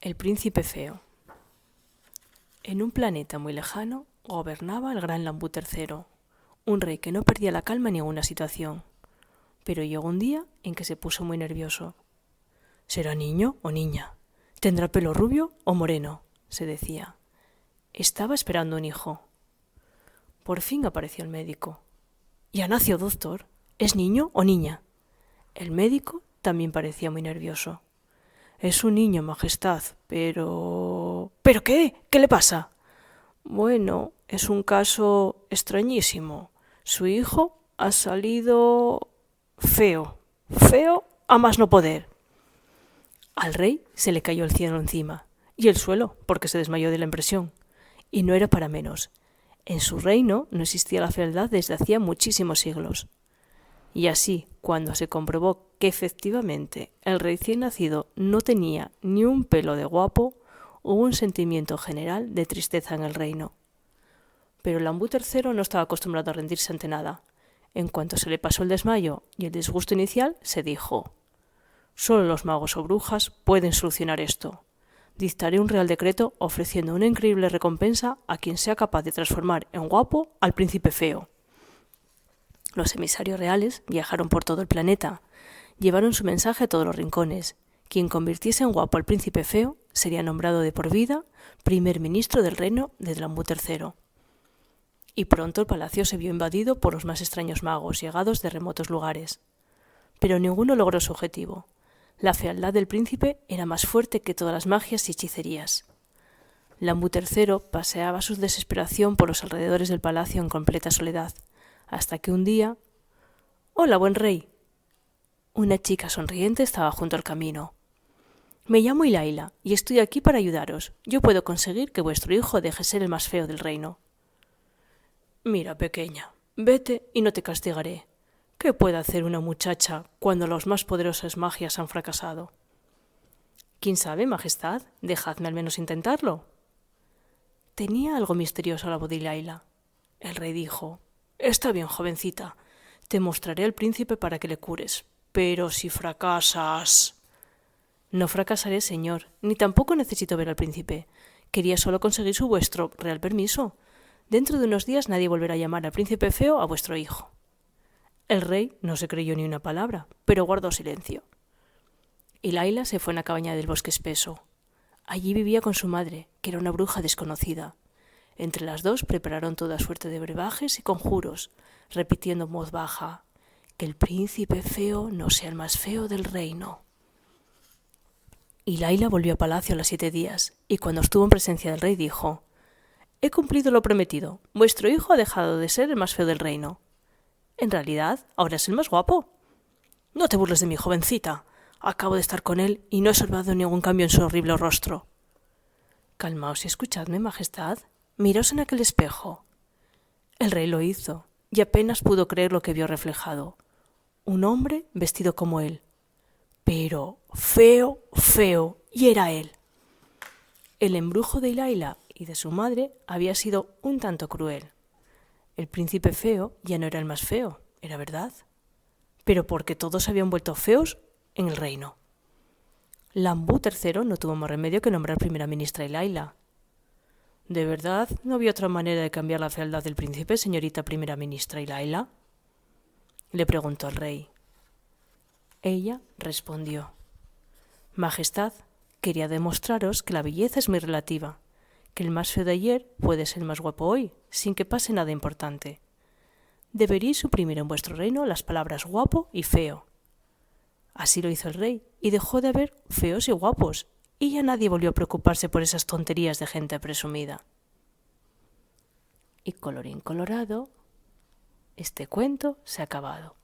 El príncipe feo. En un planeta muy lejano gobernaba el gran Lambú III, un rey que no perdía la calma en ninguna situación. Pero llegó un día en que se puso muy nervioso. ¿Será niño o niña? ¿Tendrá pelo rubio o moreno?, se decía. Estaba esperando un hijo. Por fin apareció el médico. «Ya nació, doctor. ¿Es niño o niña?» El médico también parecía muy nervioso. «Es un niño, Majestad, pero...» «¿Pero qué? ¿Qué le pasa?» «Bueno, es un caso extrañísimo. Su hijo ha salido feo, feo a más no poder». Al rey se le cayó el cielo encima, y el suelo, porque se desmayó de la impresión. Y no era para menos. En su reino no existía la fealdad desde hacía muchísimos siglos. Y así, cuando se comprobó que efectivamente el recién nacido no tenía ni un pelo de guapo, hubo un sentimiento general de tristeza en el reino. Pero Lambú III no estaba acostumbrado a rendirse ante nada. En cuanto se le pasó el desmayo y el disgusto inicial, se dijo: «Solo los magos o brujas pueden solucionar esto. Dictaré un real decreto ofreciendo una increíble recompensa a quien sea capaz de transformar en guapo al príncipe feo». Los emisarios reales viajaron por todo el planeta, llevaron su mensaje a todos los rincones. Quien convirtiese en guapo al príncipe feo sería nombrado de por vida primer ministro del reino de Lambú III. Y pronto el palacio se vio invadido por los más extraños magos llegados de remotos lugares. Pero ninguno logró su objetivo. La fealdad del príncipe era más fuerte que todas las magias y hechicerías. Lambú III paseaba su desesperación por los alrededores del palacio en completa soledad, hasta que un día... «Hola, buen rey». Una chica sonriente estaba junto al camino. «Me llamo Ilaila y estoy aquí para ayudaros. Yo puedo conseguir que vuestro hijo deje ser el más feo del reino». «Mira, pequeña, vete y no te castigaré. ¿Qué puede hacer una muchacha cuando las más poderosas magias han fracasado?» «¿Quién sabe, Majestad? Dejadme al menos intentarlo». Tenía algo misterioso la voz de Ilaila. El rey dijo: «Está bien, jovencita. Te mostraré al príncipe para que le cures. Pero si fracasas...» «No fracasaré, señor, ni tampoco necesito ver al príncipe. Quería solo conseguir su vuestro real permiso. Dentro de unos días nadie volverá a llamar al príncipe feo a vuestro hijo». El rey no se creyó ni una palabra, pero guardó silencio. Ilaila se fue a una cabaña del bosque espeso. Allí vivía con su madre, que era una bruja desconocida. Entre las dos prepararon toda suerte de brebajes y conjuros, repitiendo en voz baja: «Que el príncipe feo no sea el más feo del reino». Ilaila volvió a palacio a los 7 días, y cuando estuvo en presencia del rey dijo: «He cumplido lo prometido. Vuestro hijo ha dejado de ser el más feo del reino. En realidad, ahora es el más guapo». «No te burles de mí, jovencita. Acabo de estar con él y no he observado ningún cambio en su horrible rostro». «Calmaos y escuchadme, Majestad. Miraos en aquel espejo». El rey lo hizo, y apenas pudo creer lo que vio reflejado. Un hombre vestido como él. Pero feo, feo, y era él. El embrujo de Ilaila y de su madre había sido un tanto cruel. El príncipe feo ya no era el más feo, era verdad, pero porque todos se habían vuelto feos en el reino. Lambú III no tuvo más remedio que nombrar primera ministra a Ilaila. «¿De verdad no había otra manera de cambiar la fealdad del príncipe, señorita primera ministra Ilaila?», le preguntó el rey. Ella respondió: «Majestad, quería demostraros que la belleza es muy relativa, que el más feo de ayer puede ser el más guapo hoy, sin que pase nada importante. Deberíais suprimir en vuestro reino las palabras guapo y feo». Así lo hizo el rey, y dejó de haber feos y guapos, y ya nadie volvió a preocuparse por esas tonterías de gente presumida. Y colorín colorado, este cuento se ha acabado.